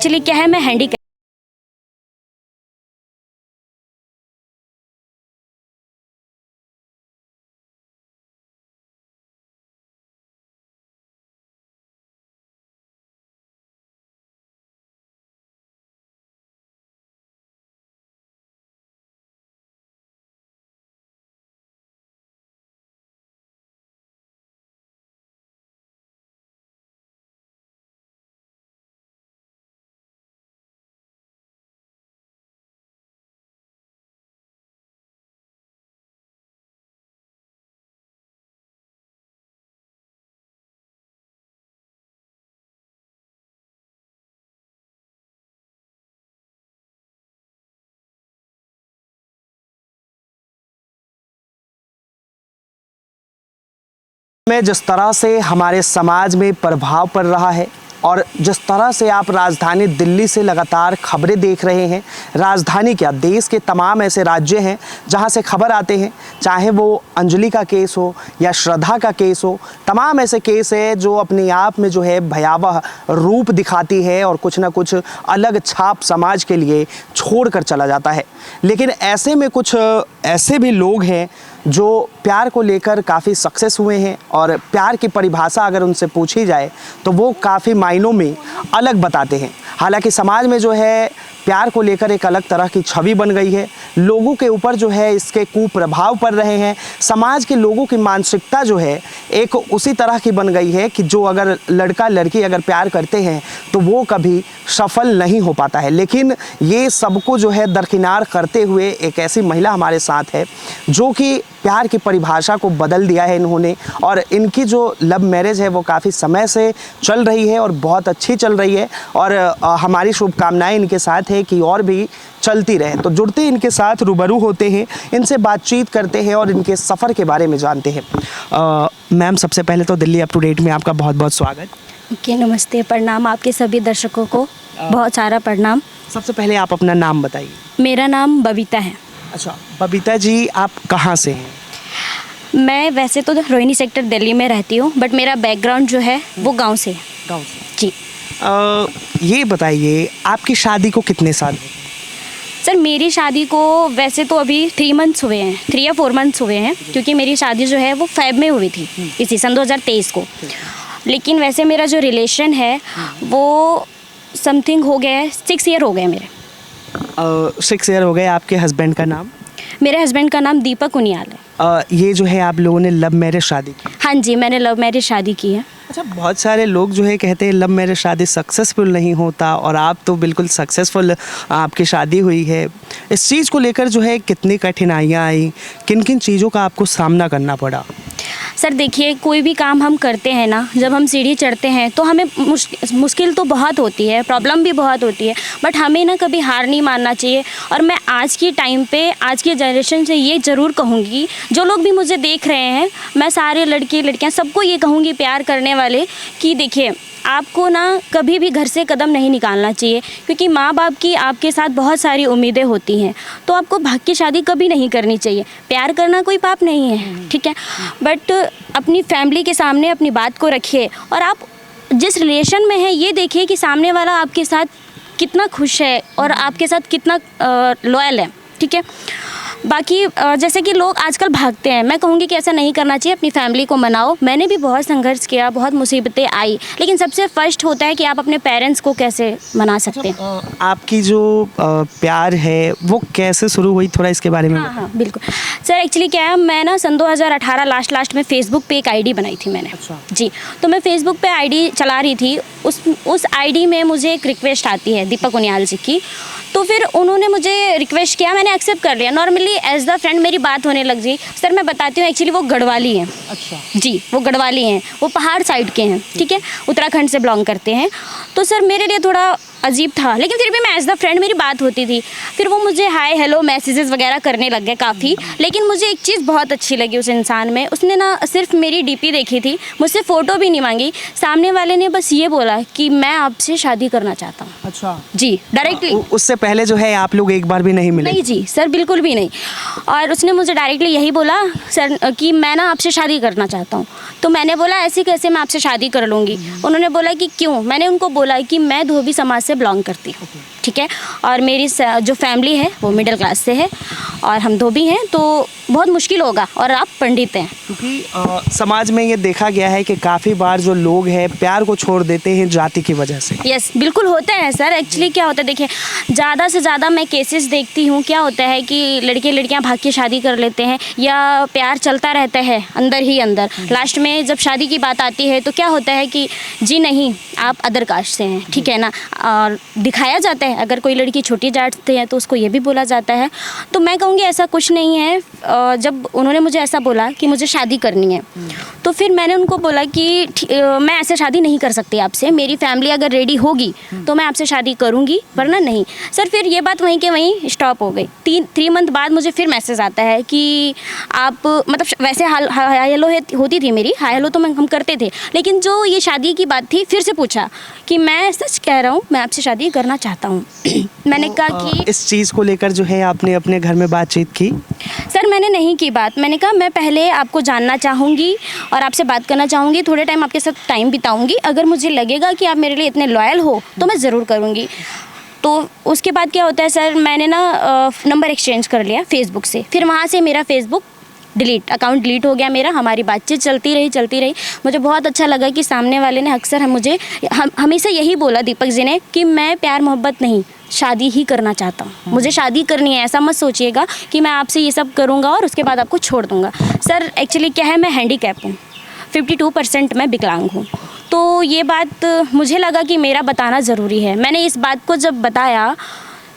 Actually क्या है, मैं हैंडी में जिस तरह से हमारे समाज में प्रभाव पड़ रहा है और जिस तरह से आप राजधानी दिल्ली से लगातार खबरें देख रहे हैं, राजधानी क्या देश के तमाम ऐसे राज्य हैं जहां से खबर आते हैं, चाहे वो अंजलि का केस हो या श्रद्धा का केस हो, तमाम ऐसे केस है जो अपने आप में जो है भयावह रूप दिखाती है और कुछ ना कुछ अलग छाप समाज के लिए छोड़ कर चला जाता है। लेकिन ऐसे में कुछ ऐसे भी लोग हैं जो प्यार को लेकर काफ़ी सक्सेस हुए हैं और प्यार की परिभाषा अगर उनसे पूछी जाए तो वो काफ़ी मायनों में अलग बताते हैं। हालांकि समाज में जो है प्यार को लेकर एक अलग तरह की छवि बन गई है, लोगों के ऊपर जो है इसके कुप्रभाव पड़ रहे हैं। समाज के लोगों की मानसिकता जो है एक उसी तरह की बन गई है कि जो अगर लड़का लड़की अगर प्यार करते हैं तो वो कभी सफल नहीं हो पाता है। लेकिन ये सबको जो है दरकिनार करते हुए एक ऐसी महिला हमारे साथ है जो कि प्यार की परिभाषा को बदल दिया है इन्होंने, और इनकी जो लव मैरिज है वो काफ़ी समय से चल रही है और बहुत अच्छी चल रही है और हमारी शुभकामनाएं इनके साथ है कि और भी चलती रहे। तो जुड़ते इनके साथ रूबरू होते हैं, इनसे बातचीत करते हैं और इनके सफ़र के बारे में जानते हैं। मैम, सबसे पहले तो दिल्ली अप टू डेट में आपका बहुत बहुत स्वागत। ओके, नमस्ते, प्रणाम आपके सभी दर्शकों को, बहुत सारा प्रणाम। सबसे पहले आप अपना नाम बताइए। मेरा नाम बबीता है। अच्छा बबीता जी, आप कहाँ से हैं? मैं वैसे तो रोहिणी सेक्टर दिल्ली में रहती हूँ, बट मेरा बैकग्राउंड जो है वो गांव से है। गाँव से? जी। ये बताइए आपकी शादी को कितने साल हो गए? सर मेरी शादी को वैसे तो अभी 3 मंथ्स हुए हैं, 3 या 4 मंथ्स हुए हैं, क्योंकि मेरी शादी जो है वो फेब में हुई थी इसी सन 2023 को। लेकिन वैसे मेरा जो रिलेशन है वो समथिंग हो गया है, 6 ईयर हो गए मेरे। 6 ईयर हो गए। आपके हस्बैंड का नाम? मेरे हस्बैंड का नाम दीपक उनियाल है। ये जो है आप लोगों ने लव मैरिज शादी की? हाँ जी, मैंने लव मैरिज शादी की है। अच्छा, बहुत सारे लोग जो है कहते हैं लव मैरिज शादी सक्सेसफुल नहीं होता, और आप तो बिल्कुल सक्सेसफुल आपकी शादी हुई है। इस चीज़ को लेकर जो है कितनी कठिनाइयाँ आई, किन किन चीज़ों का आपको सामना करना पड़ा? सर देखिए, कोई भी काम हम करते हैं ना, जब हम सीढ़ी चढ़ते हैं तो हमें मुश्किल तो बहुत होती है, प्रॉब्लम भी बहुत होती है, बट हमें ना कभी हार नहीं मानना चाहिए। और मैं आज की टाइम पे, आज की जनरेशन से ये ज़रूर कहूँगी, जो लोग भी मुझे देख रहे हैं, मैं सारे लड़के लड़कियाँ सबको ये कहूँगी, प्यार करने वाले, कि देखिए आपको ना कभी भी घर से कदम नहीं निकालना चाहिए, क्योंकि माँ बाप की आपके साथ बहुत सारी उम्मीदें होती हैं। तो आपको भाग की शादी कभी नहीं करनी चाहिए। प्यार करना कोई पाप नहीं है, ठीक है, बट अपनी फैमिली के सामने अपनी बात को रखिए, और आप जिस रिलेशन में हैं ये देखिए कि सामने वाला आपके साथ कितना खुश है और आपके साथ कितना लॉयल है, ठीक है। बाकी जैसे कि लोग आजकल भागते हैं, मैं कहूँगी कि ऐसा नहीं करना चाहिए, अपनी फैमिली को मनाओ। मैंने भी बहुत संघर्ष किया, बहुत मुसीबतें आई, लेकिन सबसे फर्स्ट होता है कि आप अपने पेरेंट्स को कैसे मना सकते हैं। आपकी जो प्यार है वो कैसे शुरू हुई, थोड़ा इसके बारे में? हाँ, बिल्कुल सर। एक्चुअली क्या है, मैं ना सन 2018 लास्ट में फेसबुक पे एक आईडी बनाई थी मैंने। अच्छा। जी, तो मैं फेसबुक पे आईडी चला रही थी, उस आईडी में मुझे एक रिक्वेस्ट आती है दीपक उनियाल जी की। तो फिर उन्होंने मुझे रिक्वेस्ट किया, मैंने एक्सेप्ट कर लिया। नॉर्मली एज द फ्रेंड मेरी बात होने लग गई। सर मैं बताती हूँ, एक्चुअली वो गढ़वाली हैं। अच्छा। जी, वो गढ़वाली हैं, वो पहाड़ साइड के हैं, ठीक है, उत्तराखंड से बिलोंग करते हैं। तो सर मेरे लिए थोड़ा अजीब था, लेकिन फिर भी मैं एज द फ्रेंड मेरी बात होती थी। फिर वो मुझे हाय हेलो मैसेजेस वगैरह करने लग गए काफ़ी। लेकिन मुझे एक चीज़ बहुत अच्छी लगी उस इंसान में, उसने ना सिर्फ मेरी डीपी देखी थी, मुझसे फ़ोटो भी नहीं मांगी। सामने वाले ने बस ये बोला कि मैं आपसे शादी करना चाहता हूँ। अच्छा। जी, डायरेक्टली। उससे पहले जो है आप लोग एक बार भी नहीं मिले? नहीं जी सर, बिल्कुल भी नहीं। और उसने मुझे डायरेक्टली यही बोला सर कि मैं ना आपसे शादी करना चाहता हूँ। तो मैंने बोला ऐसे कैसे मैं आपसे शादी कर लूँगी। उन्होंने बोला कि क्यों। मैंने उनको बोला कि मैं धोबी समाज से बिलोंग करती हूँ, ठीक है। और मेरी जो फैमिली है वो मिडिल क्लास से है और हम धोबी हैं, तो बहुत मुश्किल होगा। और आप पंडित हैं, क्योंकि समाज में ये देखा गया है कि काफ़ी बार जो लोग हैं प्यार को छोड़ देते हैं जाति की वजह से। यस, बिल्कुल होता है सर। एक्चुअली क्या होता है, देखिए ज़्यादा से ज़्यादा मैं केसेस देखती हूँ, क्या होता है कि लड़के लड़कियाँ भाग के शादी कर लेते हैं या प्यार चलता रहता है अंदर ही अंदर। लास्ट में जब शादी की बात आती है तो क्या होता है कि जी नहीं, आप अदर कास्ट से हैं, ठीक है ना, और दिखाया जाता है। अगर कोई लड़की छोटी जात से है तो उसको ये भी बोला जाता है। तो मैं कहूँगी ऐसा कुछ नहीं है। जब उन्होंने मुझे ऐसा बोला कि मुझे शादी करनी है, तो फिर मैंने उनको बोला कि मैं ऐसे शादी नहीं कर सकती आपसे, मेरी फैमिली अगर रेडी होगी तो मैं आपसे शादी करूँगी, वरना नहीं। सर फिर ये बात वहीं के वहीं स्टॉप हो गई। 3 मंथ बाद मुझे फिर मैसेज आता है कि आप, मतलब वैसे हाय हेलो होती थी मेरी, हाय हेलो तो हम करते थे, लेकिन जो ये शादी की बात थी फिर से पूछा कि मैं सच कह रहा हूँ, मैं आपसे शादी करना चाहता हूँ। मैंने कहा कि इस चीज़ को लेकर जो है आपने अपने घर में बातचीत की? सर मैंने नहीं की बात। मैंने कहा मैं पहले आपको जानना चाहूँगी और आपसे बात करना चाहूँगी, थोड़े टाइम आपके साथ टाइम बिताऊँगी। अगर मुझे लगेगा कि आप मेरे लिए इतने लॉयल हो तो मैं ज़रूर करूँगी। तो उसके बाद क्या होता है सर, मैंने ना नंबर एक्सचेंज कर लिया फेसबुक से। फिर वहाँ से मेरा फेसबुक अकाउंट डिलीट हो गया मेरा। हमारी बातचीत चलती रही। मुझे बहुत अच्छा लगा कि सामने वाले ने अक्सर हमेशा यही बोला, दीपक जी ने, कि मैं प्यार मोहब्बत नहीं, शादी ही करना चाहता हूँ। मुझे शादी करनी है। ऐसा मत सोचिएगा कि मैं आपसे ये सब करूँगा और उसके बाद आपको छोड़ दूँगा। सर एक्चुअली क्या है, मैं हैंडीकैप हूँ, 52% मैं विकलांग हूँ। तो ये बात मुझे लगा कि मेरा बताना ज़रूरी है। मैंने इस बात को जब बताया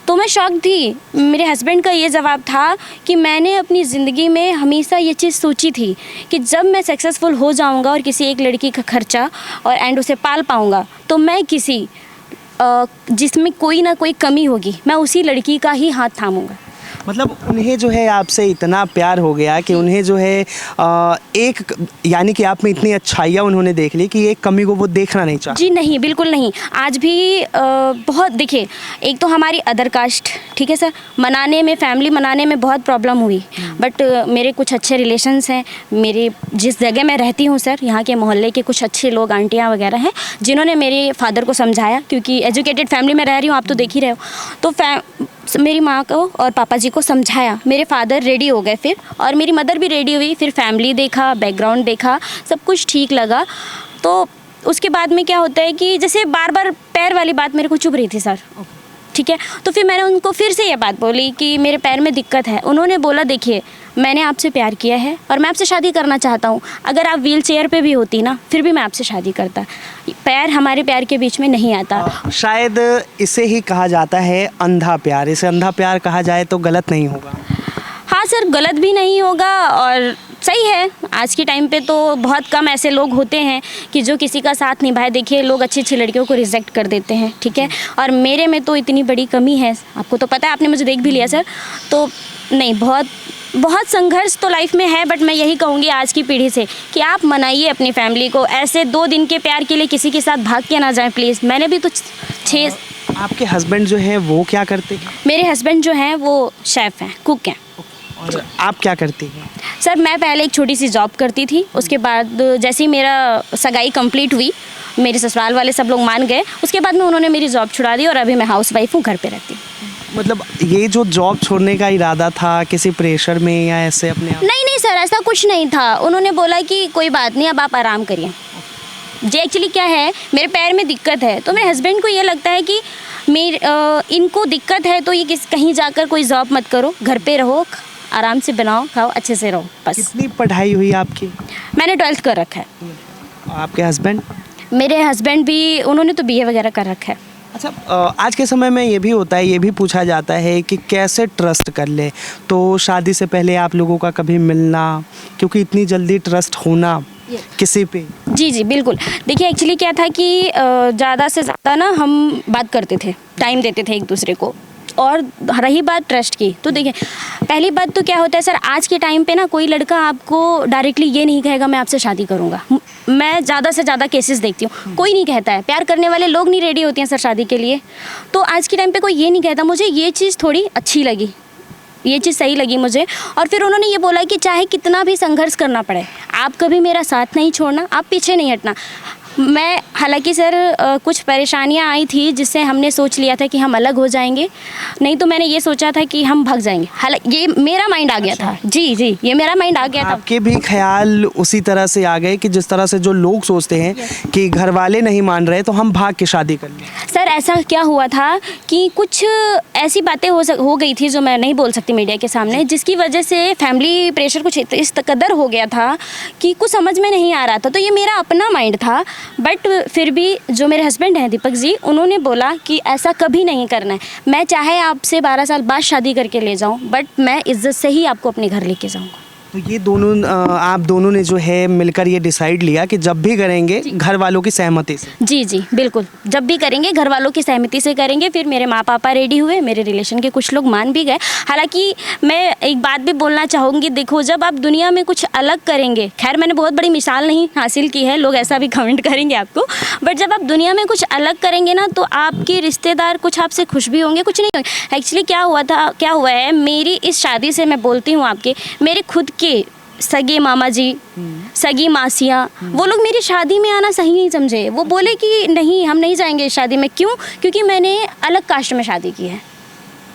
तो मैं शॉक थी। मेरे हस्बैंड का ये जवाब था कि मैंने अपनी ज़िंदगी में हमेशा ये चीज़ सोची थी कि जब मैं सक्सेसफुल हो जाऊंगा और किसी एक लड़की का खर्चा और एंड उसे पाल पाऊंगा, तो मैं किसी जिसमें कोई ना कोई कमी होगी, मैं उसी लड़की का ही हाथ थामूंगा। मतलब उन्हें जो है आपसे इतना प्यार हो गया कि उन्हें जो है एक, यानी कि आप में इतनी अच्छाइयाँ उन्होंने देख ली कि एक कमी को वो देखना नहीं चाहते। जी नहीं, बिल्कुल नहीं। आज भी बहुत, देखिए एक तो हमारी अदर कास्ट, ठीक है सर, फैमिली मनाने में बहुत प्रॉब्लम हुई। बट मेरे कुछ अच्छे रिलेशंस हैं। मेरे जिस जगह मैं रहती हूँ सर, यहाँ के मोहल्ले के कुछ अच्छे लोग, आंटियाँ वगैरह हैं, जिन्होंने मेरे फादर को समझाया, क्योंकि एजुकेटेड फैमिली में रह रही हूँ, आप तो देख ही रहे हो। तो मेरी माँ को और पापा जी को समझाया, मेरे फादर रेडी हो गए फिर, और मेरी मदर भी रेडी हुई। फिर फैमिली देखा, बैकग्राउंड देखा, सब कुछ ठीक लगा। तो उसके बाद में क्या होता है कि जैसे बार बार पैर वाली बात मेरे को चुभ रही थी सर, ठीक है। तो फिर मैंने उनको फिर से ये बात बोली कि मेरे पैर में दिक्कत है। उन्होंने बोला, देखिए मैंने आपसे प्यार किया है और मैं आपसे शादी करना चाहता हूँ। अगर आप व्हील चेयर पे भी होती ना, फिर भी मैं आपसे शादी करता। पैर हमारे प्यार के बीच में नहीं आता। शायद इसे ही कहा जाता है अंधा प्यार। इसे अंधा प्यार कहा जाए तो गलत नहीं होगा। हाँ सर, गलत भी नहीं होगा और सही है। आज के टाइम पे तो बहुत कम ऐसे लोग होते हैं कि जो किसी का साथ निभाए। देखिए लोग अच्छी अच्छी लड़कियों को रिजेक्ट कर देते हैं, ठीक है, और मेरे में तो इतनी बड़ी कमी है, आपको तो पता है, आपने मुझे देख भी लिया सर। तो नहीं, बहुत संघर्ष तो लाइफ में है। बट मैं यही कहूँगी आज की पीढ़ी से कि आप मनाइए अपनी फैमिली को। ऐसे 2 दिन के प्यार के लिए किसी के साथ भाग के ना जाएं प्लीज़। मैंने भी तो 6। आपके हस्बैंड जो है वो क्या करते हैं? मेरे हस्बैंड जो हैं वो शेफ़ हैं, कुक हैं। और आप क्या करती हैं? सर मैं पहले एक छोटी सी जॉब करती थी। उसके बाद जैसे ही मेरा सगाई कंप्लीट हुई, मेरे ससुराल वाले सब लोग मान गए। उसके बाद में उन्होंने मेरी जॉब छुड़ा दी और अभी मैं हाउस वाइफ हूँ, घर पे रहती हूँ। मतलब ये जो जॉब छोड़ने का इरादा था, किसी प्रेशर में या ऐसे अपने आप? नहीं सर, ऐसा कुछ नहीं था। उन्होंने बोला कि कोई बात नहीं, अब आप आराम करिए। जी एक्चुअली क्या है, मेरे पैर में दिक्कत है, तो मेरे हस्बैंड को ये लगता है कि इनको दिक्कत है तो ये कहीं जाकर कोई जॉब मत करो, घर पे रहो, आराम से बनाओ खाओ, अच्छे से रहो बस। कितनी पढ़ाई हुई आपकी? मैंने 12th कर रखा है। आपके हस्बैंड? मेरे हस्बैंड भी, उन्होंने तो BA वगैरह कर रखा है। अच्छा, आज के समय में ये भी होता है, ये भी पूछा जाता है कि कैसे ट्रस्ट कर ले। तो शादी से पहले आप लोगों का कभी मिलना, क्योंकि इतनी जल्दी ट्रस्ट होना किसी पे? जी बिल्कुल। देखिए एक्चुअली क्या था कि ज़्यादा से ज़्यादा ना हम बात करते थे, टाइम देते थे एक दूसरे को। और रही बात ट्रस्ट की, तो देखिए पहली बात तो क्या होता है सर, आज के टाइम पे ना कोई लड़का आपको डायरेक्टली ये नहीं कहेगा मैं आपसे शादी करूँगा। मैं ज़्यादा से ज़्यादा केसेस देखती हूँ, कोई नहीं कहता है। प्यार करने वाले लोग नहीं रेडी होते हैं सर शादी के लिए। तो आज के टाइम पे कोई ये नहीं कहता। मुझे ये चीज़ थोड़ी अच्छी लगी, ये चीज़ सही लगी मुझे। और फिर उन्होंने ये बोला कि चाहे कितना भी संघर्ष करना पड़े, आप कभी मेरा साथ नहीं छोड़ना, आप पीछे नहीं हटना। मैं हालांकि सर कुछ परेशानियां आई थी जिससे हमने सोच लिया था कि हम अलग हो जाएंगे, नहीं तो मैंने ये सोचा था कि हम भाग जाएंगे। हालांकि ये मेरा माइंड आ गया था। जी जी, ये मेरा माइंड आ गया था। आपके भी ख्याल उसी तरह से आ गए कि जिस तरह से जो लोग सोचते हैं कि घर वाले नहीं मान रहे तो हम भाग के शादी कर लें? सर ऐसा क्या हुआ था कि कुछ ऐसी बातें हो गई थी जो मैं नहीं बोल सकती मीडिया के सामने, जिसकी वजह से फैमिली प्रेशर कुछ इस कदर हो गया था कि कुछ समझ में नहीं आ रहा था। तो ये मेरा अपना माइंड था, बट फिर भी जो मेरे हस्बैंड हैं दीपक जी, उन्होंने बोला कि ऐसा कभी नहीं करना है। मैं चाहे आपसे 12 साल बाद शादी करके ले जाऊं, बट मैं इज्जत से ही आपको अपने घर लेके जाऊंगा। तो ये दोनों आप दोनों ने जो है मिलकर ये डिसाइड लिया कि जब भी करेंगे घर वालों की सहमति से? जी जी बिल्कुल, जब भी करेंगे घर वालों की सहमति से करेंगे। फिर मेरे माँ पापा रेडी हुए, मेरे रिलेशन के कुछ लोग मान भी गए। हालांकि मैं एक बात भी बोलना चाहूँगी, देखो जब आप दुनिया में कुछ अलग करेंगे, खैर मैंने बहुत बड़ी मिसाल नहीं हासिल की है, लोग ऐसा भी कमेंट करेंगे आपको, बट जब आप दुनिया में कुछ अलग करेंगे ना तो आपके रिश्तेदार कुछ आपसे खुश भी होंगे, कुछ नहीं होंगे। एक्चुअली क्या हुआ है, मेरी इस शादी से मैं बोलती हूँ आपके, मेरे खुद के सगे मामा जी, सगी मासियाँ, वो लोग मेरी शादी में आना सही नहीं समझे। वो बोले कि नहीं हम नहीं जाएंगे इस शादी में। क्यों? क्योंकि मैंने अलग कास्ट में शादी की है,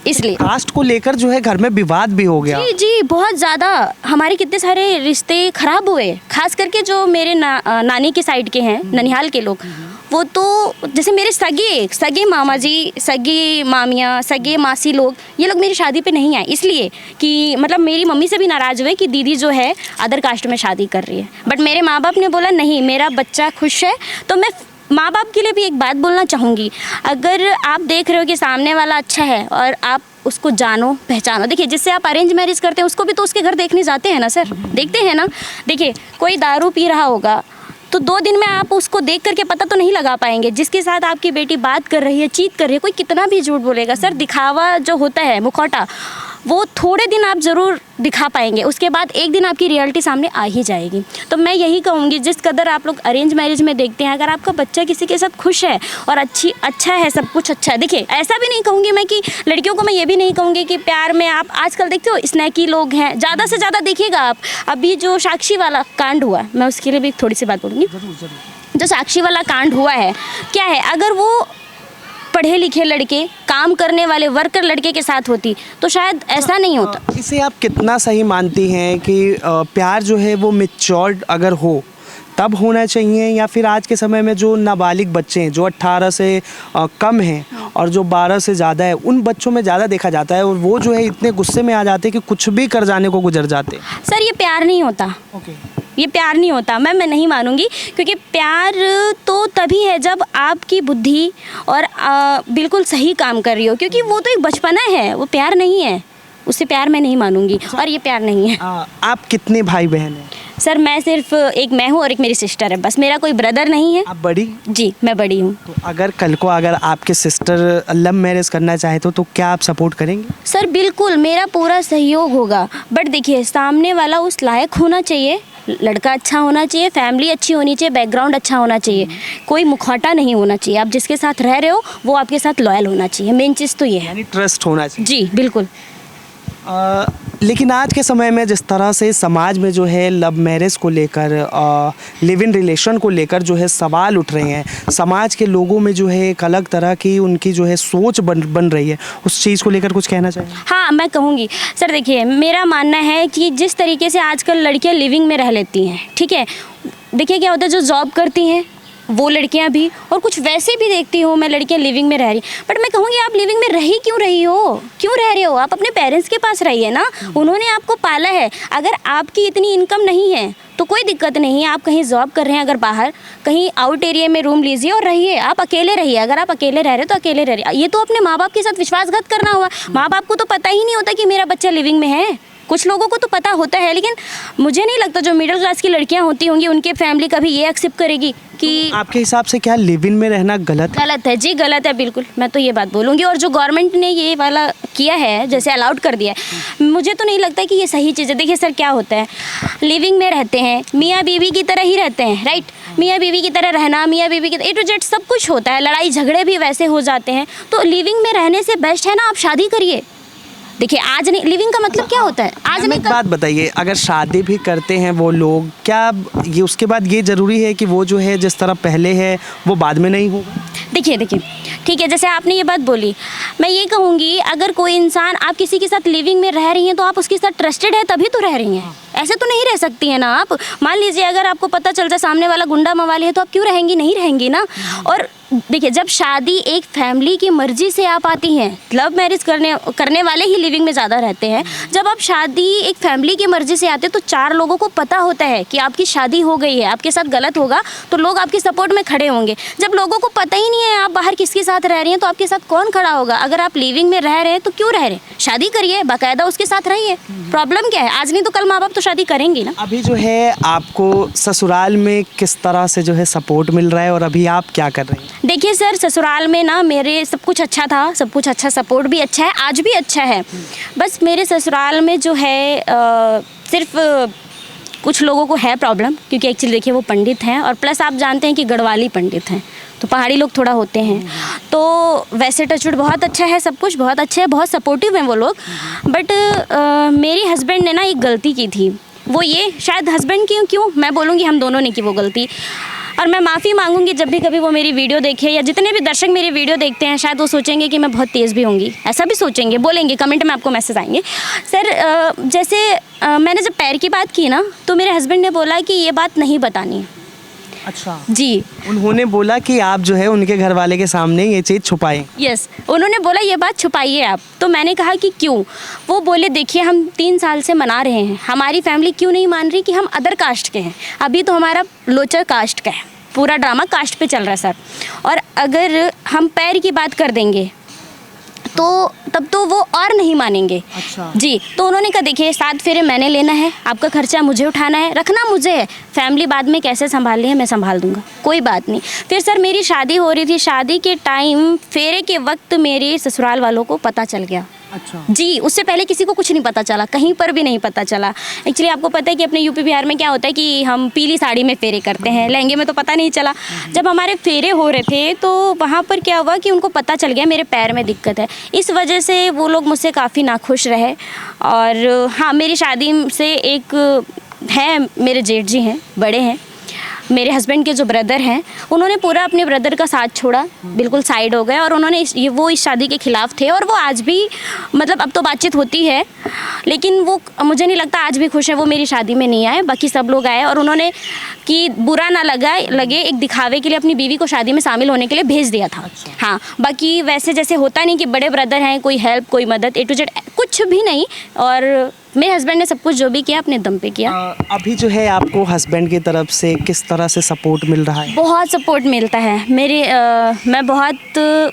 इसलिए। कास्ट को लेकर जो है घर में विवाद भी हो गया। जी जी, बहुत ज़्यादा हमारे कितने सारे रिश्ते खराब हुए, खास करके जो मेरे नानी के साइड के हैं, ननिहाल के लोग, वो तो जैसे मेरे सगे मामा जी, सगी मामियाँ, सगे मासी लोग, ये लोग मेरी शादी पे नहीं आए, इसलिए कि मतलब मेरी मम्मी से भी नाराज़ हुए कि दीदी जो है अदर कास्ट में शादी कर रही है। बट मेरे माँ बाप ने बोला नहीं, मेरा बच्चा खुश है। तो मैं माँ बाप के लिए भी एक बात बोलना चाहूँगी, अगर आप देख रहे हो कि सामने वाला अच्छा है और आप उसको जानो पहचानो। देखिए जिससे आप अरेंज मैरिज करते हैं उसको भी तो उसके घर देखने जाते हैं ना सर, देखते हैं ना। देखिए कोई दारू पी रहा होगा तो 2 दिन में आप उसको देख करके पता तो नहीं लगा पाएंगे। जिसके साथ आपकी बेटी बात कर रही है, चीट कर रही है, कोई कितना भी झूठ बोलेगा सर, दिखावा जो होता है, मुखौटा, वो थोड़े दिन आप ज़रूर दिखा पाएंगे, उसके बाद एक दिन आपकी रियलिटी सामने आ ही जाएगी। तो मैं यही कहूँगी, जिस कदर आप लोग अरेंज मैरिज में देखते हैं, अगर आपका बच्चा किसी के साथ खुश है और अच्छा है, सब कुछ अच्छा है। देखिए ऐसा भी नहीं कहूँगी मैं कि लड़कियों को मैं ये भी नहीं कहूँगी कि प्यार में आप आजकल देखते हो स्नैकी लोग हैं, ज़्यादा से ज़्यादा देखिएगा आप। अभी जो साक्षी वाला कांड हुआ, मैं उसके लिए भी थोड़ी सी बात बोलूँगी। जो साक्षी वाला कांड हुआ है, क्या है, अगर वो पढ़े लिखे लड़के, काम करने वाले वर्कर लड़के के साथ होती तो शायद ऐसा नहीं होता। इसे आप कितना सही मानती हैं कि प्यार जो है वो मैच्योर्ड अगर हो तब होना चाहिए, या फिर आज के समय में जो नाबालिग बच्चे हैं, जो 18 से कम हैं और जो 12 से ज़्यादा है, उन बच्चों में ज़्यादा देखा जाता है और वो जो है इतने गुस्से में आ जाते हैं कि कुछ भी कर जाने को गुजर जाते हैं? सर ये प्यार नहीं होता। ये प्यार नहीं होता, मैं नहीं मानूंगी, क्योंकि प्यार तो तभी है जब आपकी बुद्धि और बिल्कुल सही काम कर रही हो, क्योंकि वो तो एक बचपना है, वो प्यार नहीं है, उससे प्यार मैं नहीं मानूंगी और ये प्यार नहीं है। आप कितने भाई बहन हैं? सर मैं सिर्फ एक मैं हूँ और एक मेरी सिस्टर है, बस, मेरा कोई ब्रदर नहीं है। आप बड़ी? जी मैं बड़ी हूँ। तो अगर कल को अगर आपके सिस्टर लव मैरिज करना चाहे तो क्या आप सपोर्ट करेंगे? सर बिल्कुल, मेरा पूरा सहयोग होगा, बट देखिए सामने वाला उस लायक होना चाहिए, लड़का अच्छा होना चाहिए, फैमिली अच्छी होनी चाहिए, बैकग्राउंड अच्छा होना चाहिए, कोई मुखौटा नहीं होना चाहिए। आप जिसके साथ रह रहे हो वो आपके साथ लॉयल होना चाहिए, मेन चीज़ तो ये है। यानी ट्रस्ट होना चाहिए। जी बिल्कुल। लेकिन आज के समय में जिस तरह से समाज में जो है लव मैरिज को लेकर, लिव इन रिलेशन को लेकर जो है सवाल उठ रहे हैं, समाज के लोगों में जो है एक अलग तरह की उनकी जो है सोच बन रही है, उस चीज़ को लेकर कुछ कहना चाहिए? हाँ मैं कहूँगी सर, देखिए मेरा मानना है कि जिस तरीके से आजकल लड़कियाँ लिविंग में रह लेती हैं, ठीक है, देखिए क्या होता है, जो जॉब करती हैं वो लड़कियां भी, और कुछ वैसे भी देखती हूँ मैं लड़कियां लिविंग में रह रही, बट मैं कहूँगी आप लिविंग में रह क्यों रही हो? आप अपने पेरेंट्स के पास रहिए ना, उन्होंने आपको पाला है। अगर आपकी इतनी इनकम नहीं है तो कोई दिक्कत नहीं है, आप कहीं जॉब कर रहे हैं, अगर बाहर कहीं आउट एरिया में रूम लीजिए और रहिए, आप अकेले रहिए। अगर आप अकेले रह रहे हो तो अकेले रह रहे। ये तो अपने माँ बाप के साथ विश्वासघात करना हुआ। माँ बाप को तो पता ही नहीं होता कि मेरा बच्चा लिविंग में है, कुछ लोगों को तो पता होता है, लेकिन मुझे नहीं लगता जो मिडिल क्लास की लड़कियां होती होंगी उनके फैमिली कभी ये एक्सेप्ट करेगी कि आपके हिसाब से क्या लिव इन में रहना गलत है? जी गलत है, बिल्कुल, मैं तो ये बात बोलूँगी। और जो गवर्नमेंट ने ये वाला किया है, जैसे अलाउड कर दिया है, मुझे तो नहीं लगता कि ये सही चीज़ है। देखिए सर क्या होता है, लिविंग में रहते हैं, मियाँ बीवी की तरह ही रहते हैं, राइट, मियाँ बीवी की तरह रहना, मियाँ बीवी की A to Z सब कुछ होता है, लड़ाई झगड़े भी वैसे हो जाते हैं। तो लिविंग में रहने से बेस्ट है ना आप शादी करिए, देखिए आज नहीं, लिविंग का मतलब क्या होता है, आज मैम, नहीं एक बात बताइए, अगर शादी भी करते हैं वो लोग, क्या ये उसके बाद ये ज़रूरी है कि वो जो है जिस तरह पहले है वो बाद में नहीं होगा? देखिए ठीक है, जैसे आपने ये बात बोली, मैं ये कहूँगी अगर कोई इंसान, आप किसी के साथ लिविंग में रह रही हैं तो आप उसके साथ ट्रस्टेड है तभी तो रह रही हैं, ऐसे तो नहीं रह सकती हैं ना आप। मान लीजिए अगर आपको पता चल जाए सामने वाला गुंडा मवाली है तो आप क्यों रहेंगी, नहीं रहेंगी ना। और देखिए जब शादी एक फैमिली की मर्जी से आप आती हैं, लव मैरिज करने वाले ही लिविंग में ज़्यादा रहते हैं। जब आप शादी एक फैमिली की मर्जी से आते हैं तो 4 लोगों को पता होता है कि आपकी शादी हो गई है, आपके साथ गलत होगा तो लोग आपके सपोर्ट में खड़े होंगे। जब लोगों को पता ही नहीं है आप बाहर किसके साथ रह रही हैं तो आपके साथ कौन खड़ा होगा। अगर आप लिविंग में रह रहे हैं तो क्यों रह रहे हैं, शादी करिए, बाकायदा उसके साथ रहिए, प्रॉब्लम क्या है। आज नहीं तो कल माँ बाप तो शादी करेंगे ना। अभी जो है आपको ससुराल में किस तरह से जो है सपोर्ट मिल रहा है और अभी आप क्या कर रही हैं? देखिए सर, ससुराल में ना मेरे सब कुछ अच्छा था, सब कुछ अच्छा, सपोर्ट भी अच्छा है, आज भी अच्छा है। बस मेरे ससुराल में जो है सिर्फ कुछ लोगों को है प्रॉब्लम, क्योंकि एक्चुअली देखिए वो पंडित हैं और प्लस आप जानते हैं कि गढ़वाली पंडित हैं तो पहाड़ी लोग थोड़ा होते हैं। तो वैसे टचवुड बहुत अच्छा है, सब कुछ बहुत अच्छा है, बहुत सपोर्टिव हैं वो लोग। बट मेरी हस्बैंड ने ना एक गलती की थी, वो ये शायद हस्बैंड की क्यों मैं बोलूँगी, हम दोनों ने की वो गलती। और मैं माफ़ी मांगूंगी जब भी कभी वो मेरी वीडियो देखे, या जितने भी दर्शक मेरी वीडियो देखते हैं शायद वो सोचेंगे कि मैं बहुत तेज़ भी होंगी, ऐसा भी सोचेंगे, बोलेंगे, कमेंट में आपको मैसेज आएंगे। सर जैसे मैंने जब पैर की बात की ना तो मेरे हस्बैंड ने बोला कि ये बात नहीं बतानी है। अच्छा जी, उन्होंने बोला कि आप जो है उनके घर वाले के सामने ये चीज़ छुपाएं? यस, उन्होंने बोला ये बात छुपाइए आप। तो मैंने कहा कि क्यों। वो बोले देखिए हम 3 साल से मना रहे हैं, हमारी फैमिली क्यों नहीं मान रही कि हम अदर कास्ट के हैं, अभी तो हमारा लोचर कास्ट का है, पूरा ड्रामा कास्ट पे चल रहा है सर। और अगर हम पैर की बात कर देंगे तो तब तो वो और नहीं मानेंगे। अच्छा। जी, तो उन्होंने कहा देखिए 7 फेरे मैंने लेना है, आपका खर्चा मुझे उठाना है, रखना मुझे है, फैमिली बाद में कैसे संभालनी है मैं संभाल दूंगा, कोई बात नहीं। फिर सर मेरी शादी हो रही थी, शादी के टाइम फेरे के वक्त मेरे ससुराल वालों को पता चल गया। अच्छा। जी, उससे पहले किसी को कुछ नहीं पता चला, कहीं पर भी नहीं पता चला। एक्चुअली आपको पता है कि अपने यूपी बिहार में क्या होता है कि हम पीली साड़ी में फेरे करते हैं, लहंगे में तो पता नहीं चला। जब हमारे फेरे हो रहे थे तो वहाँ पर क्या हुआ कि उनको पता चल गया मेरे पैर में दिक्कत है, इस वजह से वो लोग मुझसे काफ़ी नाखुश रहे। और हाँ, मेरी शादी से एक है, मेरे जेठ जी हैं, बड़े हैं, मेरे हस्बैंड के जो ब्रदर हैं उन्होंने पूरा अपने ब्रदर का साथ छोड़ा, बिल्कुल साइड हो गए। और उन्होंने वो इस शादी के ख़िलाफ़ थे और वो आज भी, मतलब अब तो बातचीत होती है लेकिन वो मुझे नहीं लगता आज भी खुश है। वो मेरी शादी में नहीं आए, बाकी सब लोग आए और उन्होंने कि बुरा ना लगे एक दिखावे के लिए अपनी बीवी को शादी में शामिल होने के लिए भेज दिया था। अच्छा। हाँ, बाकी वैसे जैसे होता नहीं कि बड़े ब्रदर हैं, कोई हेल्प कोई मदद, A to Z कुछ भी नहीं। और मेरे हस्बैंड ने सब कुछ जो भी किया अपने दम पे किया। अभी जो है आपको हस्बैंड की तरफ से किस तरह से सपोर्ट मिल रहा है? बहुत सपोर्ट मिलता है मैं बहुत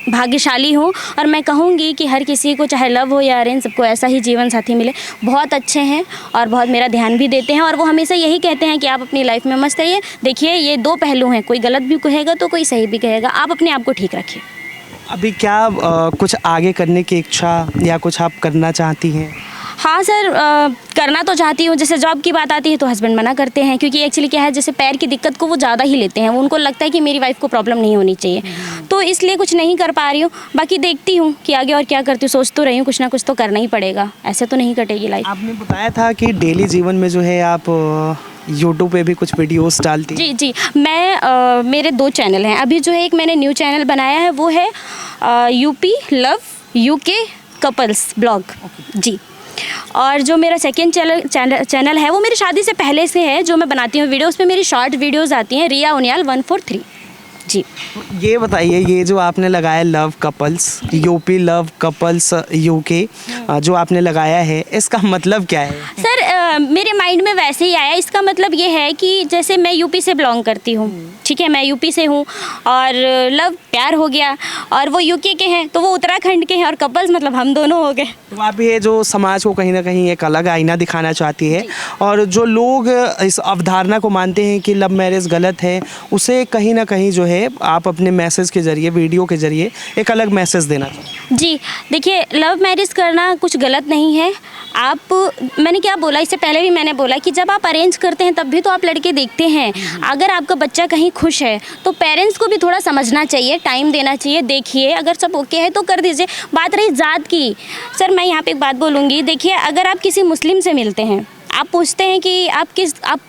भाग्यशाली हूँ और मैं कहूँगी कि हर किसी को चाहे लव हो या अरेंज, सबको ऐसा ही जीवन साथी मिले। बहुत अच्छे हैं और बहुत मेरा ध्यान भी देते हैं और वो हमेशा यही कहते हैं कि आप अपनी लाइफ में मस्त रहिए। देखिए ये 2 पहलू हैं, कोई गलत भी कहेगा तो कोई सही भी कहेगा, आप अपने आप को ठीक रखिए। अभी क्या कुछ आगे करने की इच्छा या कुछ आप करना चाहती हैं? हाँ सर, करना तो चाहती हूँ। जैसे जॉब की बात आती है तो हस्बैंड मना करते हैं, क्योंकि एक्चुअली क्या है, जैसे पैर की दिक्कत को वो ज़्यादा ही लेते हैं, वो उनको लगता है कि मेरी वाइफ को प्रॉब्लम नहीं होनी चाहिए, तो इसलिए कुछ नहीं कर पा रही हूँ। बाकी देखती हूँ कि आगे और क्या करती हूँ, सोच तो रही हूँ कुछ ना कुछ तो करना ही पड़ेगा, ऐसे तो नहीं कटेगी लाइफ। आपने बताया था कि डेली जीवन में जो है आप यूट्यूब पे भी कुछ वीडियोस डालती हैं। जी, मैं मेरे 2 चैनल हैं। अभी जो है एक मैंने न्यू चैनल बनाया है, वो है UP love UK couples blog. जी, और जो मेरा सेकंड चैनल है वो मेरी शादी से पहले से है, जो मैं बनाती हूँ वीडियो, उस पर मेरी शॉर्ट वीडियोज़ आती हैं, रिया उनियाल 143। जी, ये बताइए, ये जो आपने लगाया love couples, UP love couples UK, जो आपने लगाया है, इसका मतलब क्या है? सर मेरे माइंड में वैसे ही आया। इसका मतलब ये है कि जैसे मैं यूपी से बिलोंग करती हूँ, ठीक है, मैं यूपी से हूँ और लव प्यार हो गया और वो UK के हैं तो वो उत्तराखंड के हैं, और कपल्स मतलब हम दोनों हो गए। तो आप ये जो समाज को कहीं ना कहीं एक अलग आईना दिखाना चाहती है, और जो लोग इस अवधारणा को मानते हैं कि लव मैरिज गलत है, उसे कहीं ना कहीं जो है आप अपने मैसेज के ज़रिए, वीडियो के ज़रिए एक अलग मैसेज देना चाहते हैं। जी, देखिए लव मैरिज करना कुछ गलत नहीं है। आप, मैंने क्या बोला, इससे पहले भी मैंने बोला कि जब आप अरेंज करते हैं तब भी तो आप लड़के देखते हैं। अगर आपका बच्चा कहीं खुश है, तो पेरेंट्स को भी थोड़ा समझना चाहिए, टाइम देना चाहिए। देखिए अगर सब ओके है तो कर दीजिए। बात रही जात की, सर मैं यहाँ पे एक बात बोलूँगी। देखिए अगर आप किसी मुस्लिम से मिलते हैं, आप पूछते हैं कि आप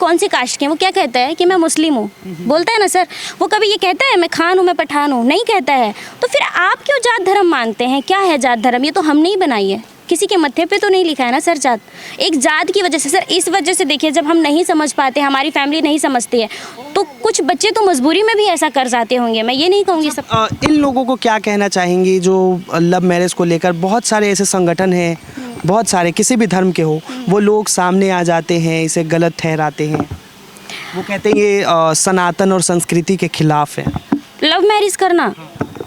कौन सी कास्ट के हैं, वो क्या कहता है कि मैं मुस्लिम हूँ, बोलता है ना सर। वो कभी ये कहता है मैं खान हूँ, मैं पठान हूँ, नहीं कहता है। तो फिर आप क्यों जात धर्म मानते हैं? क्या है जात धर्म? ये तो हम नहीं बनाई है, किसी के मत्थे पे तो नहीं लिखा है ना सर जात। एक जात की वजह से सर, इस वजह से देखिए जब हम नहीं समझ पाते, हमारी फैमिली नहीं समझती है, तो कुछ बच्चे तो मजबूरी में भी ऐसा कर जाते होंगे। मैं ये नहीं कहूँगी सब। इन लोगों को क्या कहना चाहेंगी जो लव मैरिज को लेकर, बहुत सारे ऐसे संगठन हैं, बहुत सारे किसी भी धर्म के हो, वो लोग सामने आ जाते हैं, इसे गलत ठहराते हैं, वो कहते हैं ये सनातन और संस्कृति के खिलाफ है। लव मैरिज करना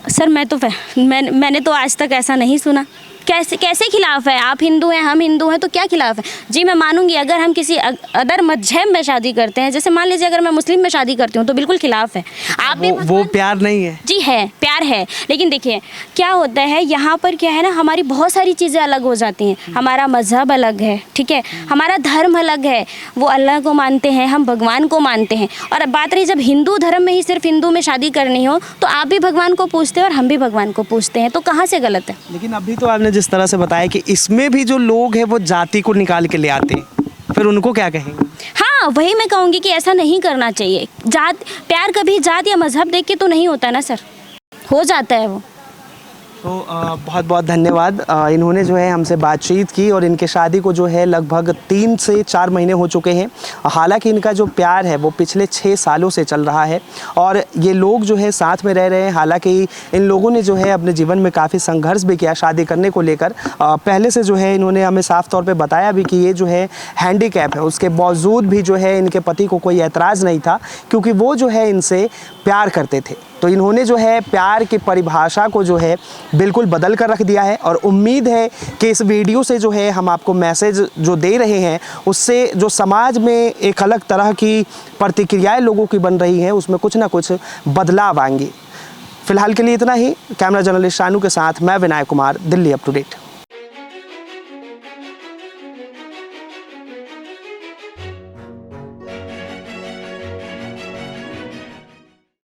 सर, मैंने तो आज तक ऐसा नहीं सुना। कैसे खिलाफ है? आप हिंदू हैं, हम हिंदू हैं, तो क्या खिलाफ है? जी मैं मानूंगी अगर हम किसी अदर मजहब में शादी करते हैं, जैसे मान लीजिए अगर मैं मुस्लिम में शादी करती हूँ, तो बिल्कुल खिलाफ है। आप भी वो प्यार नहीं है? जी है, प्यार है, लेकिन देखिए क्या होता है यहाँ पर, क्या है ना, हमारी बहुत सारी चीज़ें अलग हो जाती हैं। हमारा मजहब अलग है, ठीक है, हमारा धर्म अलग है, वो अल्लाह को मानते हैं, हम भगवान को मानते हैं। और अब बात रही जब हिंदू धर्म में ही सिर्फ हिंदू में शादी करनी हो, तो आप भी भगवान को पूछते हैं और हम भी भगवान को पूछते हैं, तो कहाँ से गलत है? लेकिन अभी तो आपने जिस तरह से बताया कि इसमें भी जो लोग हैं वो जाति को निकाल के ले आते हैं, फिर उनको क्या कहेंगे? हाँ वही मैं कहूँगी कि ऐसा नहीं करना चाहिए। प्यार कभी जात या मजहब देख के तो नहीं होता ना सर, हो जाता है वो। तो बहुत बहुत धन्यवाद। इन्होंने जो है हमसे बातचीत की और इनके शादी को जो है लगभग 3 से 4 महीने हो चुके हैं। हालांकि इनका जो प्यार है वो पिछले 6 सालों से चल रहा है और ये लोग जो है साथ में रह रहे हैं। हालांकि इन लोगों ने जो है अपने जीवन में काफ़ी संघर्ष भी किया शादी करने को लेकर। पहले से जो है इन्होंने हमें साफ तौर पर बताया भी कि ये जो है हैंडीकैप है, उसके बावजूद भी जो है इनके पति को कोई ऐतराज़ नहीं था, क्योंकि वो जो है इनसे प्यार करते थे। तो इन्होंने जो है प्यार की परिभाषा को जो है बिल्कुल बदल कर रख दिया है और उम्मीद है कि इस वीडियो से जो है हम आपको मैसेज जो दे रहे हैं, उससे जो समाज में एक अलग तरह की प्रतिक्रियाएं लोगों की बन रही हैं, उसमें कुछ ना कुछ बदलाव आएंगे। फिलहाल के लिए इतना ही। कैमरा जर्नलिस्ट शानू के साथ मैं Vinayak Kumar, Delhi up to date.